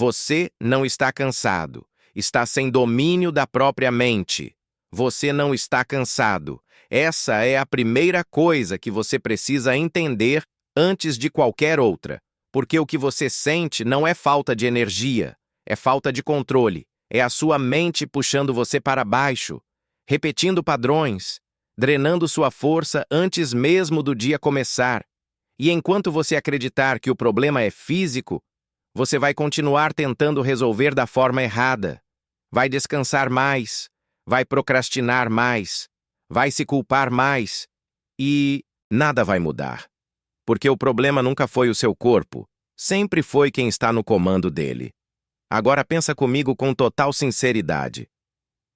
Você não está cansado. Está sem domínio da própria mente. Você não está cansado. Essa é a primeira coisa que você precisa entender antes de qualquer outra. Porque o que você sente não é falta de energia, é falta de controle. É a sua mente puxando você para baixo, repetindo padrões, drenando sua força antes mesmo do dia começar. E enquanto você acreditar que o problema é físico, você vai continuar tentando resolver da forma errada. Vai descansar mais, vai procrastinar mais, vai se culpar mais e nada vai mudar. Porque o problema nunca foi o seu corpo, sempre foi quem está no comando dele. Agora pensa comigo com total sinceridade.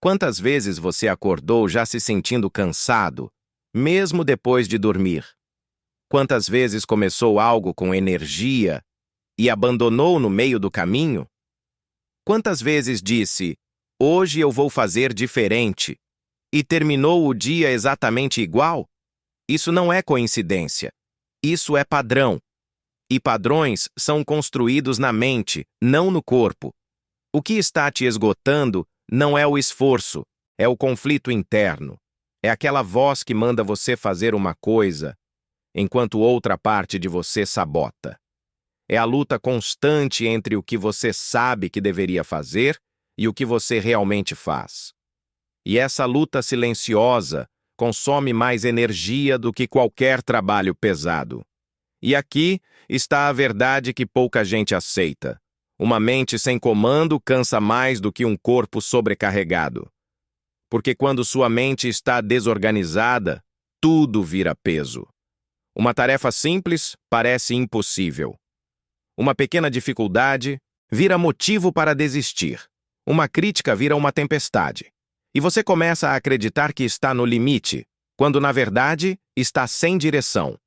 Quantas vezes você acordou já se sentindo cansado, mesmo depois de dormir? Quantas vezes começou algo com energia e abandonou no meio do caminho? Quantas vezes disse, hoje eu vou fazer diferente, e terminou o dia exatamente igual? Isso não é coincidência. Isso é padrão. E padrões são construídos na mente, não no corpo. O que está te esgotando não é o esforço, é o conflito interno. É aquela voz que manda você fazer uma coisa, enquanto outra parte de você sabota. É a luta constante entre o que você sabe que deveria fazer e o que você realmente faz. E essa luta silenciosa consome mais energia do que qualquer trabalho pesado. E aqui está a verdade que pouca gente aceita. Uma mente sem comando cansa mais do que um corpo sobrecarregado. Porque quando sua mente está desorganizada, tudo vira peso. Uma tarefa simples parece impossível. Uma pequena dificuldade vira motivo para desistir. Uma crítica vira uma tempestade. E você começa a acreditar que está no limite, quando na verdade está sem direção.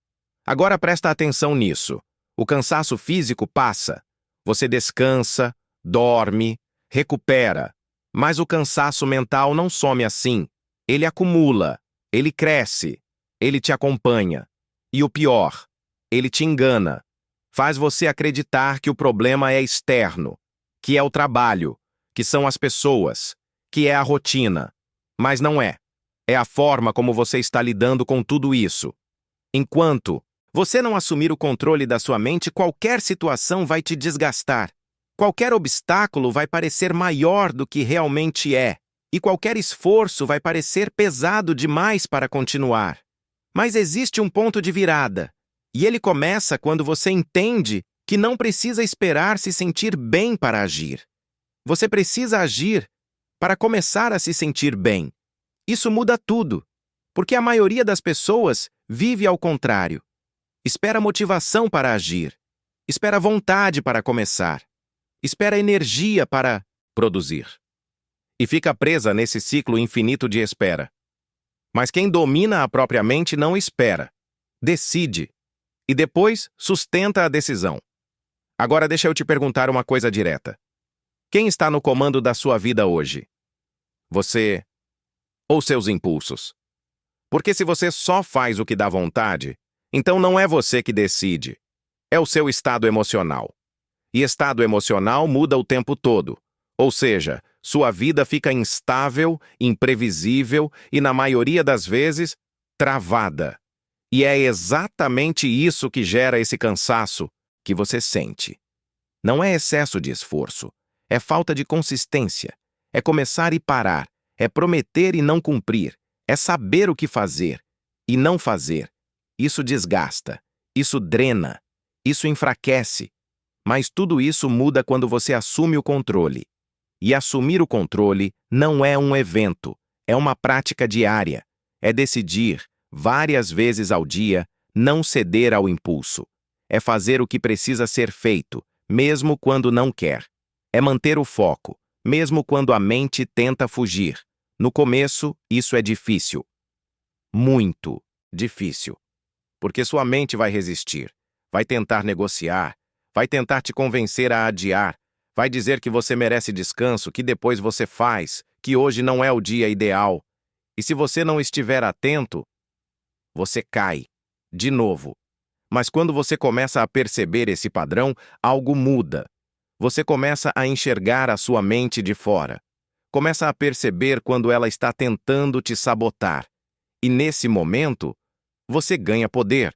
Agora presta atenção nisso. O cansaço físico passa. Você descansa, dorme, recupera. Mas o cansaço mental não some assim. Ele acumula, ele cresce, ele te acompanha. E o pior, ele te engana. Faz você acreditar que o problema é externo, que é o trabalho, que são as pessoas, que é a rotina. Mas não é. É a forma como você está lidando com tudo isso. Enquanto você não assumir o controle da sua mente, qualquer situação vai te desgastar. Qualquer obstáculo vai parecer maior do que realmente é. E qualquer esforço vai parecer pesado demais para continuar. Mas existe um ponto de virada. E ele começa quando você entende que não precisa esperar se sentir bem para agir. Você precisa agir para começar a se sentir bem. Isso muda tudo, porque a maioria das pessoas vive ao contrário. Espera motivação para agir. Espera vontade para começar. Espera energia para produzir. E fica presa nesse ciclo infinito de espera. Mas quem domina a própria mente não espera. Decide. E depois sustenta a decisão. Agora deixa eu te perguntar uma coisa direta. Quem está no comando da sua vida hoje? Você ou seus impulsos? Porque se você só faz o que dá vontade, então não é você que decide. É o seu estado emocional. E estado emocional muda o tempo todo. Ou seja, sua vida fica instável, imprevisível e, na maioria das vezes, travada. E é exatamente isso que gera esse cansaço que você sente. Não é excesso de esforço, é falta de consistência, é começar e parar, é prometer e não cumprir, é saber o que fazer e não fazer. Isso desgasta, isso drena, isso enfraquece. Mas tudo isso muda quando você assume o controle. E assumir o controle não é um evento, é uma prática diária. É decidir, várias vezes ao dia, não ceder ao impulso. É fazer o que precisa ser feito, mesmo quando não quer. É manter o foco, mesmo quando a mente tenta fugir. No começo, isso é difícil. Muito difícil. Porque sua mente vai resistir, vai tentar negociar, vai tentar te convencer a adiar, vai dizer que você merece descanso, que depois você faz, que hoje não é o dia ideal. E se você não estiver atento, você cai, de novo. Mas quando você começa a perceber esse padrão, algo muda. Você começa a enxergar a sua mente de fora. Começa a perceber quando ela está tentando te sabotar. E nesse momento, você ganha poder,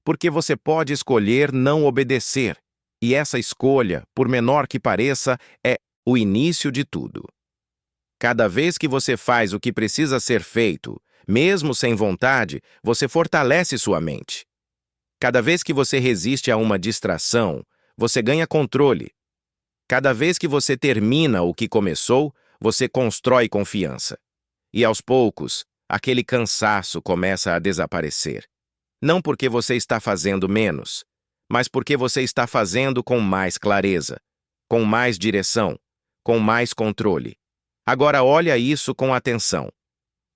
porque você pode escolher não obedecer. E essa escolha, por menor que pareça, é o início de tudo. Cada vez que você faz o que precisa ser feito, mesmo sem vontade, você fortalece sua mente. Cada vez que você resiste a uma distração, você ganha controle. Cada vez que você termina o que começou, você constrói confiança. E aos poucos, aquele cansaço começa a desaparecer. Não porque você está fazendo menos, mas porque você está fazendo com mais clareza, com mais direção, com mais controle. Agora olha isso com atenção.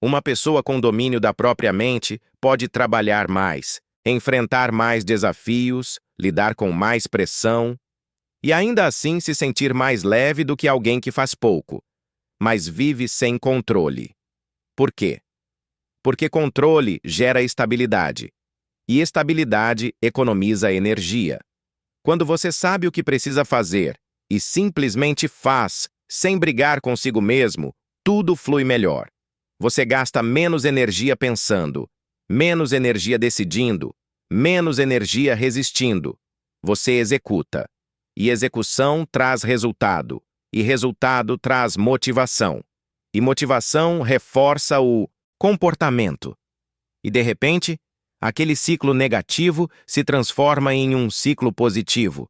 Uma pessoa com domínio da própria mente pode trabalhar mais, enfrentar mais desafios, lidar com mais pressão e ainda assim se sentir mais leve do que alguém que faz pouco, mas vive sem controle. Por quê? Porque controle gera estabilidade, e estabilidade economiza energia. Quando você sabe o que precisa fazer e simplesmente faz, sem brigar consigo mesmo, tudo flui melhor. Você gasta menos energia pensando, menos energia decidindo, menos energia resistindo. Você executa. E execução traz resultado. E resultado traz motivação. E motivação reforça o comportamento. E de repente, aquele ciclo negativo se transforma em um ciclo positivo.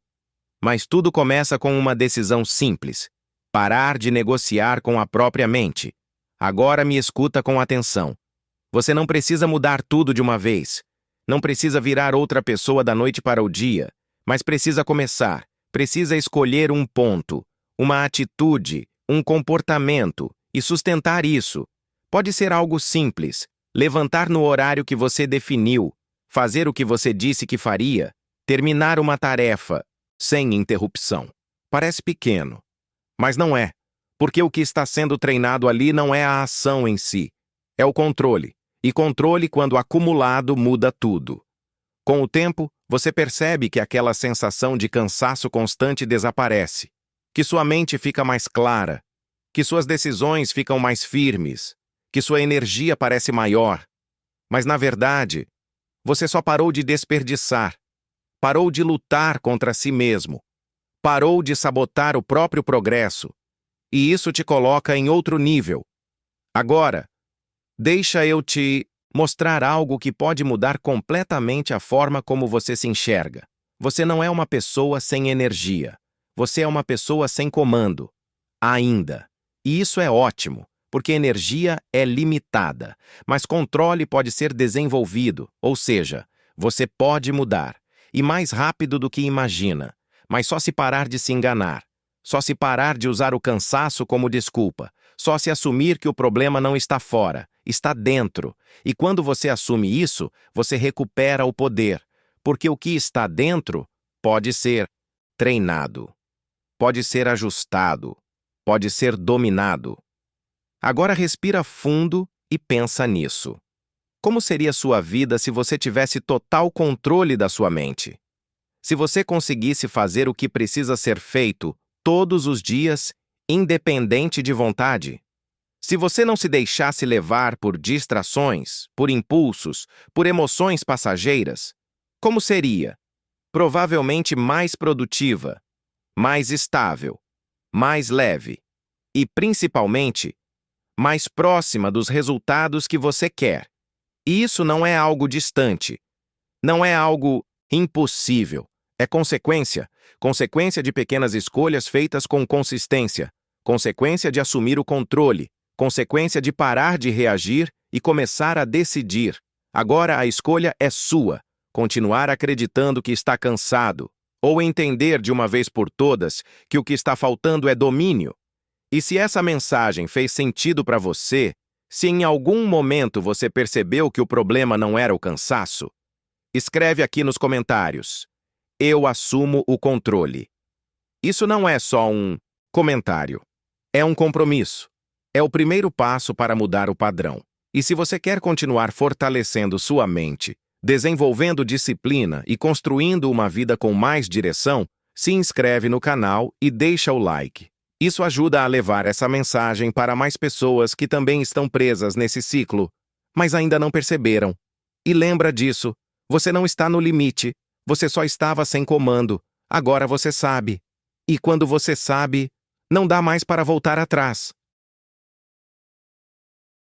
Mas tudo começa com uma decisão simples: parar de negociar com a própria mente. Agora me escuta com atenção. Você não precisa mudar tudo de uma vez. Não precisa virar outra pessoa da noite para o dia, mas precisa começar. Precisa escolher um ponto, uma atitude, um comportamento e sustentar isso. Pode ser algo simples: levantar no horário que você definiu, fazer o que você disse que faria, terminar uma tarefa, sem interrupção. Parece pequeno, mas não é, porque o que está sendo treinado ali não é a ação em si, é o controle. E controle, quando acumulado, muda tudo. Com o tempo, você percebe que aquela sensação de cansaço constante desaparece, que sua mente fica mais clara, que suas decisões ficam mais firmes, que sua energia parece maior. Mas, na verdade, você só parou de desperdiçar, parou de lutar contra si mesmo, parou de sabotar o próprio progresso, e isso te coloca em outro nível. Agora, deixa eu te mostrar algo que pode mudar completamente a forma como você se enxerga. Você não é uma pessoa sem energia. Você é uma pessoa sem comando. Ainda. E isso é ótimo, porque energia é limitada, mas controle pode ser desenvolvido, ou seja, você pode mudar, e mais rápido do que imagina, mas só se parar de se enganar, só se parar de usar o cansaço como desculpa, só se assumir que o problema não está fora, está dentro. E quando você assume isso, você recupera o poder, porque o que está dentro pode ser treinado, pode ser ajustado, pode ser dominado. Agora respira fundo e pensa nisso. Como seria sua vida se você tivesse total controle da sua mente? Se você conseguisse fazer o que precisa ser feito todos os dias, independente de vontade? Se você não se deixasse levar por distrações, por impulsos, por emoções passageiras, como seria? Provavelmente mais produtiva, mais estável, mais leve e, principalmente, mais próxima dos resultados que você quer. E isso não é algo distante, não é algo impossível. É consequência de pequenas escolhas feitas com consistência, consequência de assumir o controle, consequência de parar de reagir e começar a decidir. Agora a escolha é sua: continuar acreditando que está cansado, ou entender de uma vez por todas que o que está faltando é domínio. E se essa mensagem fez sentido para você, se em algum momento você percebeu que o problema não era o cansaço, escreve aqui nos comentários: eu assumo o controle. Isso não é só um comentário, é um compromisso. É o primeiro passo para mudar o padrão. E se você quer continuar fortalecendo sua mente, desenvolvendo disciplina e construindo uma vida com mais direção, se inscreve no canal e deixa o like. Isso ajuda a levar essa mensagem para mais pessoas que também estão presas nesse ciclo, mas ainda não perceberam. E lembra disso, você não está no limite, você só estava sem comando, agora você sabe. E quando você sabe, não dá mais para voltar atrás.